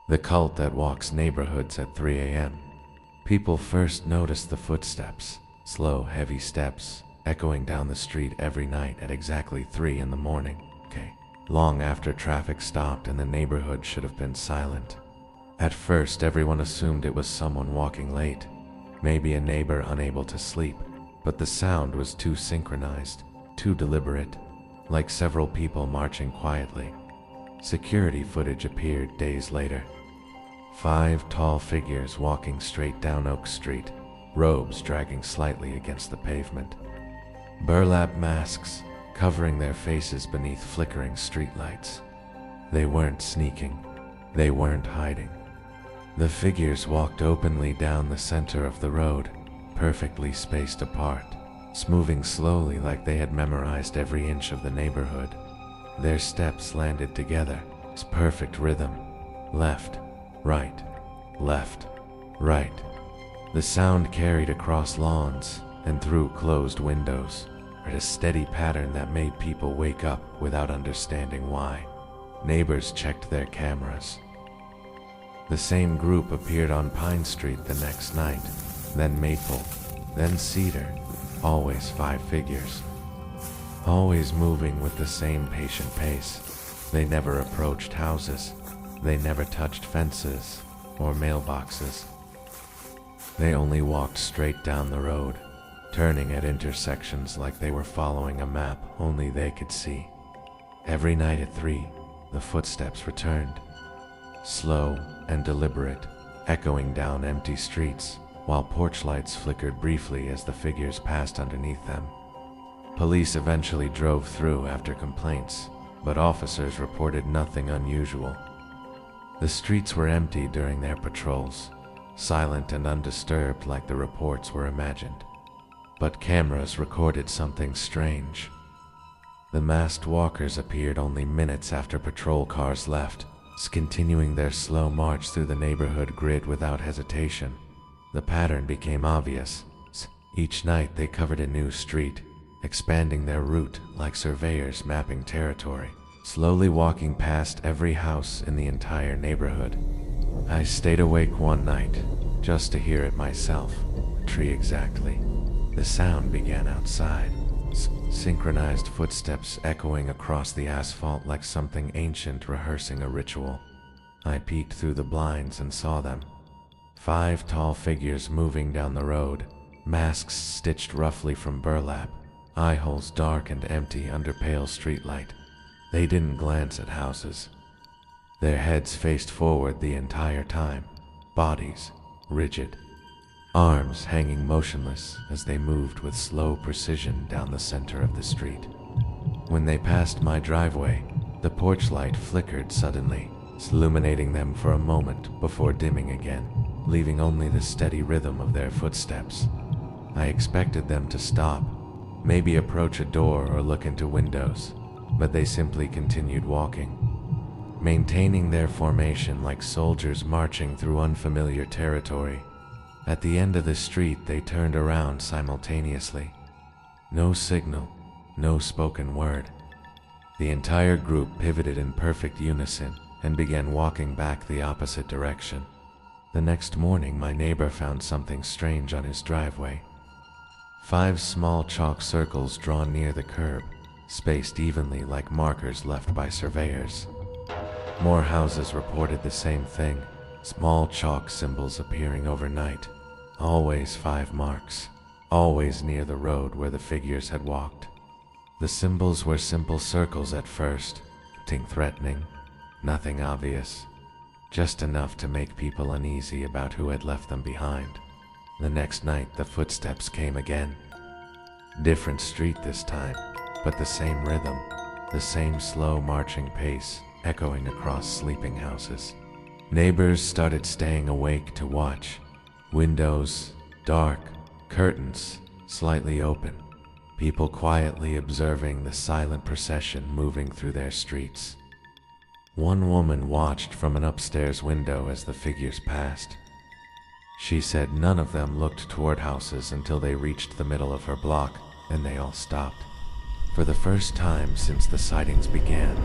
the cult that walks neighborhoods at 3 a.m. People first noticed the footsteps, slow, heavy steps, echoing down the street every night at exactly 3 in the morning. Long after traffic stopped and the neighborhood should have been silent. At first, everyone assumed it was someone walking late, maybe a neighbor unable to sleep, but the sound was too synchronized, too deliberate, like several people marching quietly. Security footage appeared days later. 5 tall figures walking straight down Oak Street, robes dragging slightly against the pavement. Burlap masks covering their faces beneath flickering streetlights. They weren't sneaking. They weren't hiding. The figures walked openly down the center of the road, perfectly spaced apart, moving slowly like they had memorized every inch of the neighborhood. Their steps landed together, perfect rhythm. Left, right, left, right. The sound carried across lawns and through closed windows, a steady pattern that made people wake up without understanding why. Neighbors checked their cameras. The same group appeared on Pine Street the next night, then Maple, then Cedar, always 5 figures. Always moving with the same patient pace. They never approached houses. They never touched fences or mailboxes. They only walked straight down the road, turning at intersections like they were following a map only they could see. Every night at 3, the footsteps returned, slow and deliberate, echoing down empty streets, while porch lights flickered briefly as the figures passed underneath them. Police eventually drove through after complaints, but officers reported nothing unusual. The streets were empty during their patrols, silent and undisturbed like the reports were imagined. But cameras recorded something strange. The masked walkers appeared only minutes after patrol cars left, continuing their slow march through the neighborhood grid without hesitation. The pattern became obvious. Each night they covered a new street, expanding their route like surveyors mapping territory, slowly walking past every house in the entire neighborhood. I stayed awake one night, just to hear it myself, a tree exactly. The sound began outside, synchronized footsteps echoing across the asphalt like something ancient rehearsing a ritual. I peeked through the blinds and saw them. 5 tall figures moving down the road, masks stitched roughly from burlap, eye holes dark and empty under pale streetlight. They didn't glance at houses. Their heads faced forward the entire time, bodies rigid, arms hanging motionless as they moved with slow precision down the center of the street. When they passed my driveway, the porch light flickered suddenly, illuminating them for a moment before dimming again, leaving only the steady rhythm of their footsteps. I expected them to stop, maybe approach a door or look into windows, but they simply continued walking, maintaining their formation like soldiers marching through unfamiliar territory. At the end of the street, they turned around simultaneously. No signal, no spoken word. The entire group pivoted in perfect unison and began walking back the opposite direction. The next morning, my neighbor found something strange on his driveway. 5 small chalk circles drawn near the curb, spaced evenly like markers left by surveyors. More houses reported the same thing, small chalk symbols appearing overnight. Always 5 marks, always near the road where the figures had walked. The symbols were simple circles at first, nothing threatening, nothing obvious, just enough to make people uneasy about who had left them behind. The next night, the footsteps came again. Different street this time, but the same rhythm, the same slow marching pace echoing across sleeping houses. Neighbors started staying awake to watch. Windows dark, curtains slightly open. People quietly observing the silent procession moving through their streets. One woman watched from an upstairs window as the figures passed. She said none of them looked toward houses until they reached the middle of her block, and they all stopped. For the first time since the sightings began,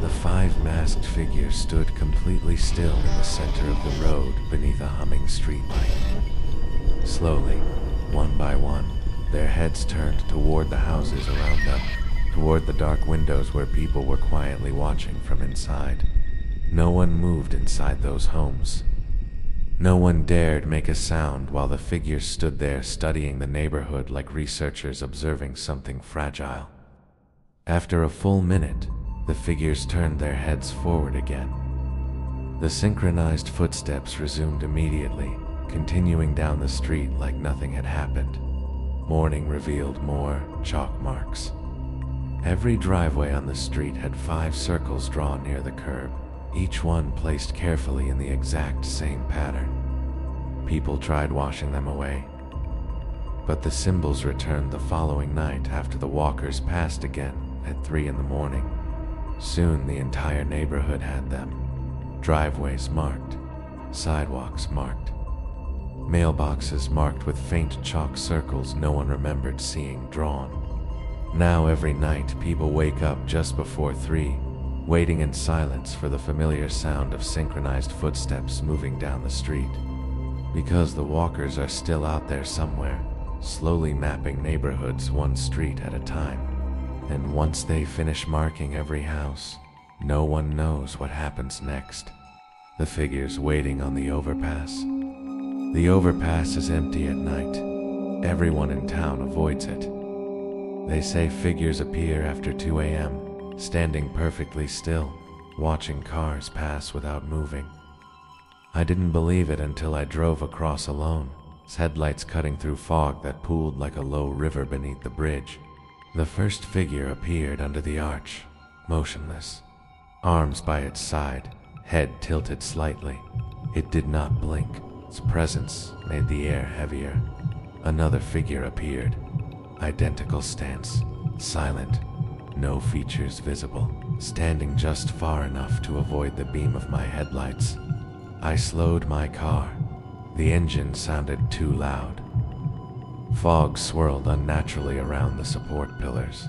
the 5 masked figures stood completely still in the center of the road beneath a humming streetlight. Slowly, one by one, their heads turned toward the houses around them, toward the dark windows where people were quietly watching from inside. No one moved inside those homes. No one dared make a sound while the figures stood there studying the neighborhood like researchers observing something fragile. After a full minute, the figures turned their heads forward again. The synchronized footsteps resumed immediately, continuing down the street like nothing had happened. Morning revealed more chalk marks. Every driveway on the street had 5 circles drawn near the curb, each one placed carefully in the exact same pattern. People tried washing them away, but the symbols returned the following night after the walkers passed again at 3 in the morning. Soon the entire neighborhood had them. Driveways marked, sidewalks marked, mailboxes marked with faint chalk circles no one remembered seeing drawn. Now every night people wake up just before 3, waiting in silence for the familiar sound of synchronized footsteps moving down the street. Because the walkers are still out there somewhere, slowly mapping neighborhoods one street at a time. And once they finish marking every house, no one knows what happens next. The figures waiting on the overpass. The overpass is empty at night. Everyone in town avoids it. They say figures appear after 2 a.m., standing perfectly still, watching cars pass without moving. I didn't believe it until I drove across alone, headlights cutting through fog that pooled like a low river beneath the bridge. The first figure appeared under the arch, motionless, arms by its side, head tilted slightly. It did not blink. Its presence made the air heavier. Another figure appeared, identical stance, silent, no features visible, standing just far enough to avoid the beam of my headlights. I slowed my car. The engine sounded too loud. Fog swirled unnaturally around the support pillars.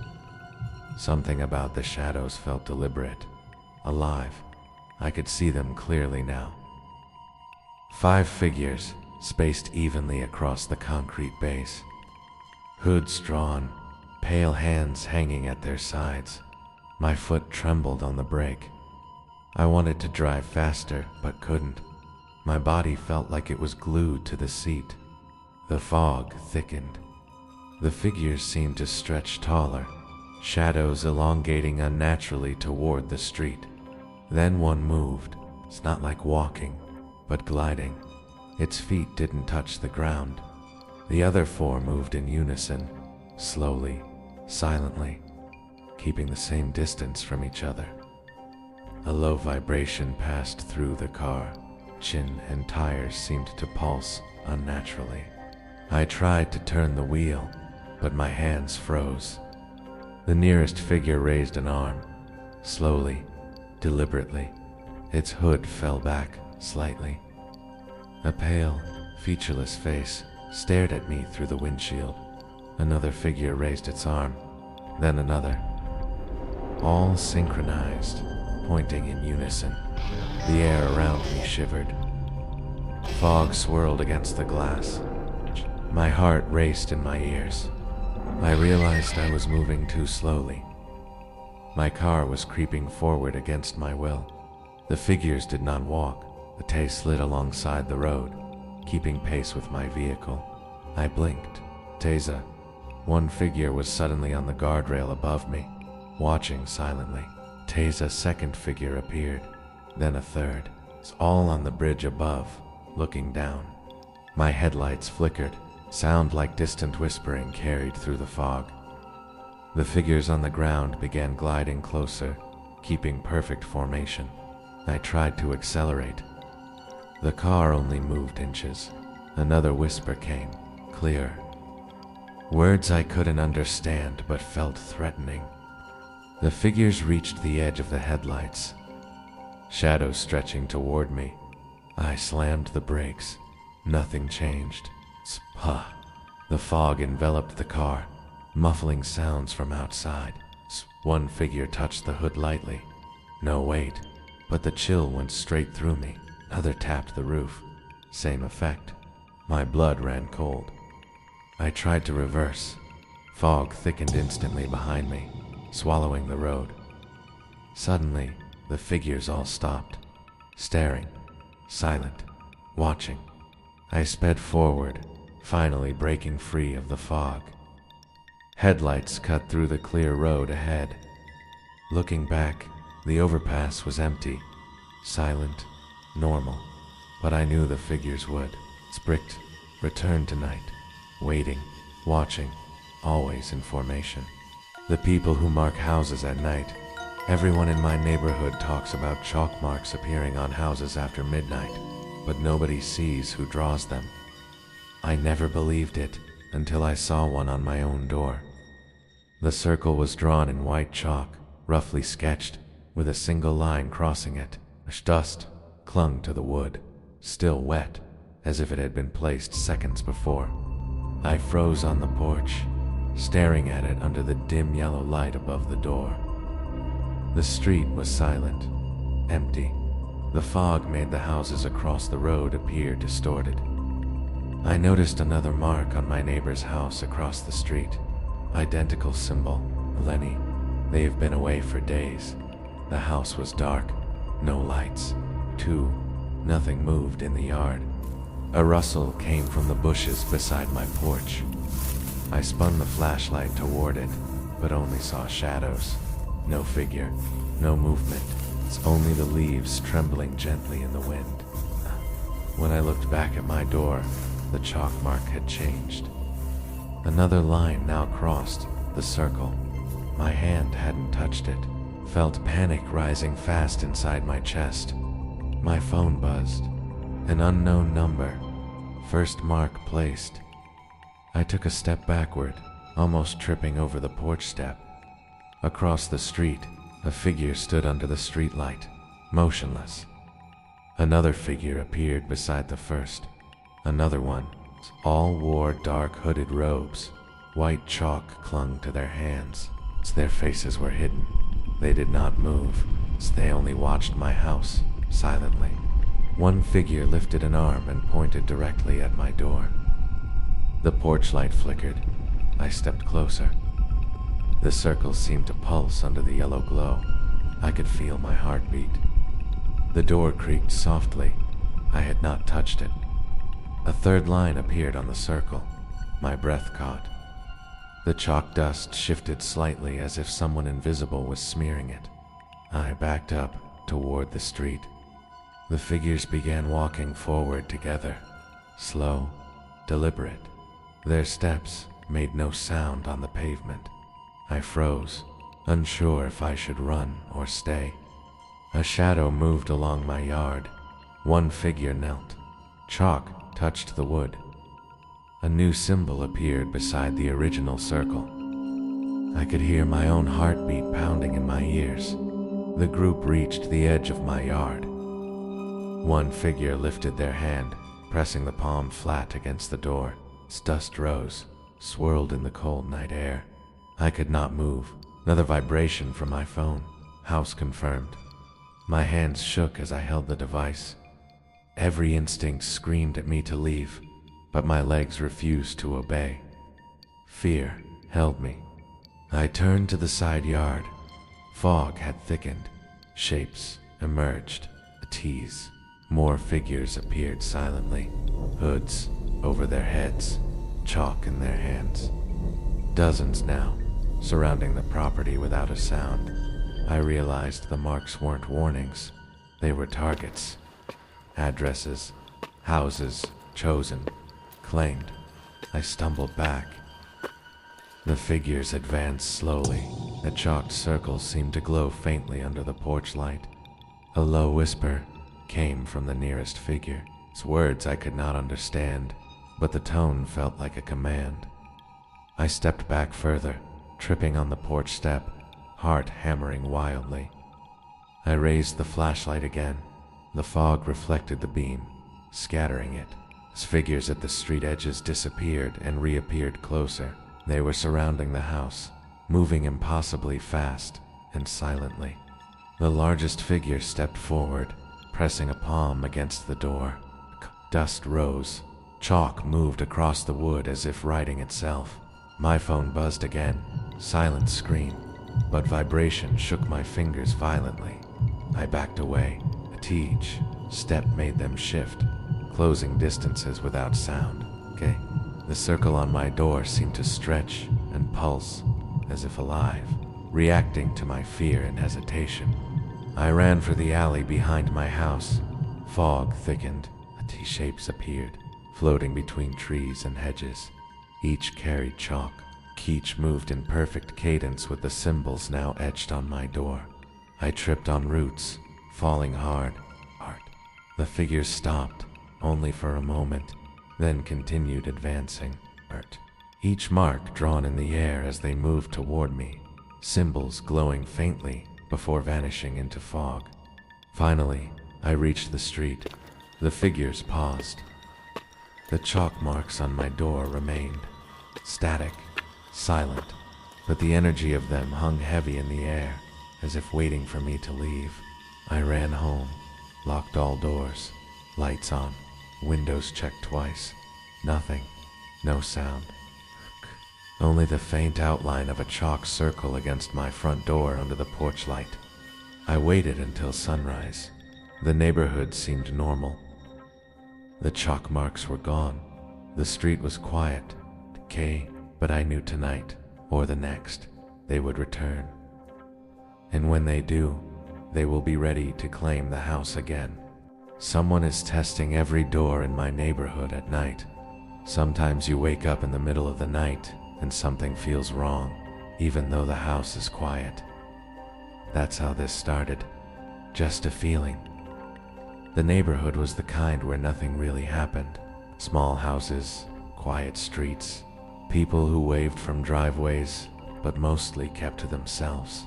Something about the shadows felt deliberate, alive. I could see them clearly now. 5 figures, spaced evenly across the concrete base. Hoods drawn, pale hands hanging at their sides. My foot trembled on the brake. I wanted to drive faster, but couldn't. My body felt like it was glued to the seat. The fog thickened. The figures seemed to stretch taller, shadows elongating unnaturally toward the street. Then one moved. It's not like walking, but gliding. Its feet didn't touch the ground. The other 4 moved in unison, slowly, silently, keeping the same distance from each other. A low vibration passed through the car. Chin and tires seemed to pulse unnaturally. I tried to turn the wheel, but my hands froze. The nearest figure raised an arm, slowly, deliberately. Its hood fell back slightly. A pale, featureless face stared at me through the windshield. Another figure raised its arm, then another. All synchronized, pointing in unison. The air around me shivered. Fog swirled against the glass. My heart raced in my ears. I realized I was moving too slowly. My car was creeping forward against my will. The figures did not walk. The Tay slid alongside the road, keeping pace with my vehicle. I blinked. Tayza. One figure was suddenly on the guardrail above me, watching silently. Tayza's second figure appeared, then a third. It's all on the bridge above, looking down. My headlights flickered. Sound like distant whispering carried through the fog. The figures on the ground began gliding closer, keeping perfect formation. I tried to accelerate. The car only moved inches. Another whisper came, clearer. Words I couldn't understand but felt threatening. The figures reached the edge of the headlights, shadows stretching toward me. I slammed the brakes. Nothing changed. Spah! The fog enveloped the car, muffling sounds from outside. One figure touched the hood lightly. No weight, but the chill went straight through me. Another tapped the roof. Same effect. My blood ran cold. I tried to reverse. Fog thickened instantly behind me, swallowing the road. Suddenly, the figures all stopped, staring, silent, watching. I sped forward, finally breaking free of the fog. Headlights cut through the clear road ahead. Looking back, the overpass was empty, silent, normal, but I knew the figures would. Spricked, returned tonight, waiting, watching, always in formation. The people who mark houses at night. Everyone in my neighborhood talks about chalk marks appearing on houses after midnight, but nobody sees who draws them. I never believed it until I saw one on my own door. The circle was drawn in white chalk, roughly sketched, with a single line crossing it. Dust clung to the wood, still wet, as if it had been placed seconds before. I froze on the porch, staring at it under the dim yellow light above the door. The street was silent, empty. The fog made the houses across the road appear distorted. I noticed another mark on my neighbor's house across the street. Identical symbol, Lenny. They have been away for days. The house was dark, no lights. Nothing moved in the yard. A rustle came from the bushes beside my porch. I spun the flashlight toward it, but only saw shadows. No figure, no movement. It's only the leaves trembling gently in the wind. When I looked back at my door, the chalk mark had changed. Another line now crossed the circle. My hand hadn't touched it. Felt panic rising fast inside my chest. My phone buzzed. An unknown number. First mark placed. I took a step backward, almost tripping over the porch step. Across the street, a figure stood under the streetlight, motionless. Another figure appeared beside the first. Another one. All wore dark hooded robes. White chalk clung to their hands. Their faces were hidden. They did not move. They only watched my house, silently. One figure lifted an arm and pointed directly at my door. The porch light flickered. I stepped closer. The circle seemed to pulse under the yellow glow. I could feel my heartbeat. The door creaked softly. I had not touched it. A third line appeared on the circle. My breath caught. The chalk dust shifted slightly as if someone invisible was smearing it. I backed up toward the street. The figures began walking forward together, slow, deliberate. Their steps made no sound on the pavement. I froze, unsure if I should run or stay. A shadow moved along my yard. One figure knelt. Chalk touched the wood. A new symbol appeared beside the original circle. I could hear my own heartbeat pounding in my ears. The group reached the edge of my yard. One figure lifted their hand, pressing the palm flat against the door. Its dust rose, swirled in the cold night air. I could not move. Another vibration from my phone. House confirmed. My hands shook as I held the device. Every instinct screamed at me to leave, but my legs refused to obey. Fear held me. I turned to the side yard. Fog had thickened. Shapes emerged. A tease. More figures appeared silently. Hoods over their heads. Chalk in their hands. Dozens now, surrounding the property without a sound. I realized the marks weren't warnings. They were targets. Addresses, houses, chosen, claimed. I stumbled back. The figures advanced slowly. The chalked circle seemed to glow faintly under the porch light. A low whisper came from the nearest figure. Its words I could not understand, but the tone felt like a command. I stepped back further, tripping on the porch step, heart hammering wildly. I raised the flashlight again. The fog reflected the beam, scattering it. As figures at the street edges disappeared and reappeared closer, they were surrounding the house, moving impossibly fast and silently. The largest figure stepped forward, pressing a palm against the door. Dust rose. Chalk moved across the wood as if writing itself. My phone buzzed again. Silent scream, but vibration shook my fingers violently. I backed away. Each step made them shift, closing distances without sound. The circle on my door seemed to stretch and pulse, as if alive, reacting to my fear and hesitation. I ran for the alley behind my house. Fog thickened. T-shapes appeared, floating between trees and hedges. Each carried chalk. Each moved in perfect cadence with the symbols now etched on my door. I tripped on roots, falling hard. The figures stopped, only for a moment, then continued advancing. Each mark drawn in the air as they moved toward me, symbols glowing faintly before vanishing into fog. Finally, I reached the street. The figures paused. The chalk marks on my door remained, static, silent, but the energy of them hung heavy in the air, as if waiting for me to leave. I ran home, locked all doors, lights on, windows checked twice. Nothing, no sound. Only the faint outline of a chalk circle against my front door under the porch light. I waited until sunrise. The neighborhood seemed normal. The chalk marks were gone. The street was quiet, but I knew tonight, or the next, they would return. And when they do, they will be ready to claim the house again. Someone is testing every door in my neighborhood at night. Sometimes you wake up in the middle of the night and something feels wrong, even though the house is quiet. That's how this started. Just a feeling. The neighborhood was the kind where nothing really happened. Small houses, quiet streets, people who waved from driveways, but mostly kept to themselves.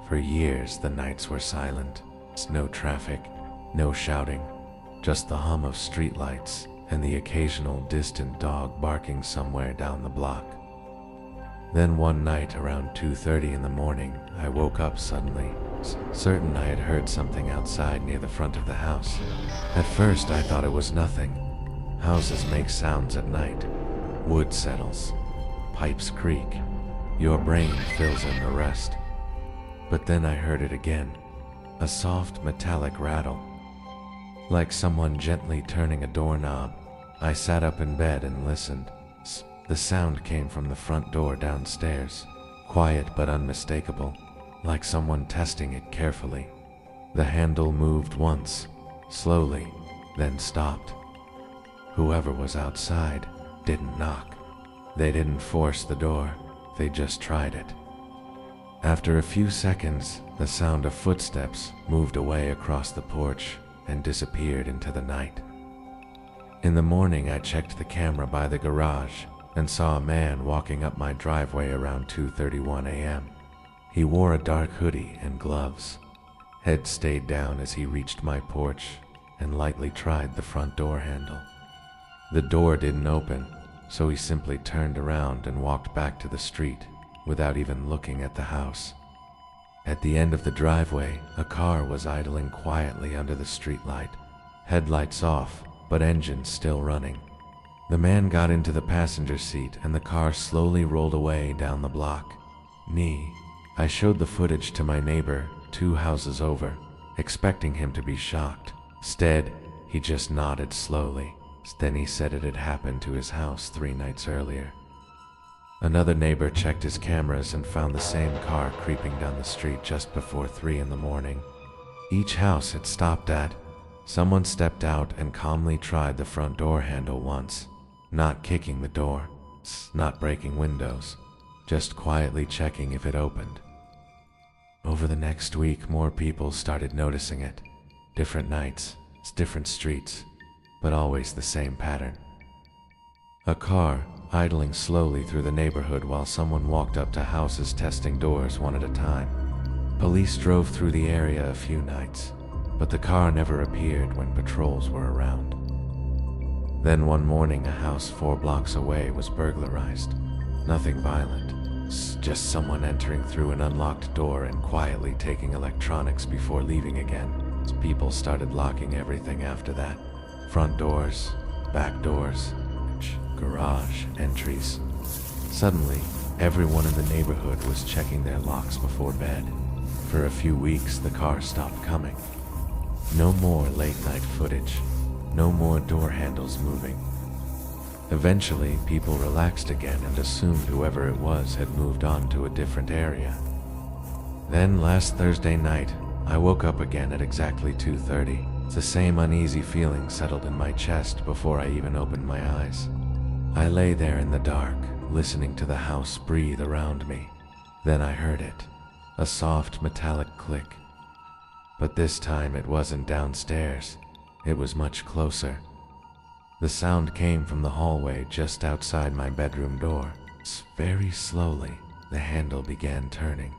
For years, the nights were silent. No traffic, no shouting, just the hum of streetlights and the occasional distant dog barking somewhere down the block. Then one night around 2:30 in the morning, I woke up suddenly, certain I had heard something outside near the front of the house. At first I thought it was nothing. Houses make sounds at night. Wood settles. Pipes creak. Your brain fills in the rest. But then I heard it again. A soft metallic rattle. Like someone gently turning a doorknob. I sat up in bed and listened. The sound came from the front door downstairs. Quiet but unmistakable. Like someone testing it carefully. The handle moved once, slowly, then stopped. Whoever was outside didn't knock. They didn't force the door, they just tried it. After a few seconds, the sound of footsteps moved away across the porch and disappeared into the night. In the morning, I checked the camera by the garage and saw a man walking up my driveway around 2:31 a.m. He wore a dark hoodie and gloves. Head stayed down as he reached my porch and lightly tried the front door handle. The door didn't open, so he simply turned around and walked back to the street without even looking at the house. At the end of the driveway, a car was idling quietly under the streetlight, headlights off, but engine still running. The man got into the passenger seat and the car slowly rolled away down the block. I showed the footage to my neighbor 2 houses over, expecting him to be shocked. Instead, he just nodded slowly. Then he said it had happened to his house 3 nights earlier. Another neighbor checked his cameras and found the same car creeping down the street just before 3 in the morning. Each house it stopped at, someone stepped out and calmly tried the front door handle once, not kicking the door, not breaking windows, just quietly checking if it opened. Over the next week, more people started noticing it. Different nights, different streets, but always the same pattern. A car idling slowly through the neighborhood while someone walked up to houses testing doors one at a time. Police drove through the area a few nights, but the car never appeared when patrols were around. Then one morning, a house 4 blocks away was burglarized. Nothing violent, just someone entering through an unlocked door and quietly taking electronics before leaving again. People started locking everything after that. Front doors, back doors, garage entries. Suddenly, everyone in the neighborhood was checking their locks before bed. For a few weeks, the car stopped coming. No more late-night footage. No more door handles moving. Eventually, people relaxed again and assumed whoever it was had moved on to a different area. Then, last Thursday night, I woke up again at exactly 2:30. The same uneasy feeling settled in my chest before I even opened my eyes. I lay there in the dark, listening to the house breathe around me. Then I heard it, a soft metallic click. But this time it wasn't downstairs, it was much closer. The sound came from the hallway just outside my bedroom door. Very slowly, the handle began turning.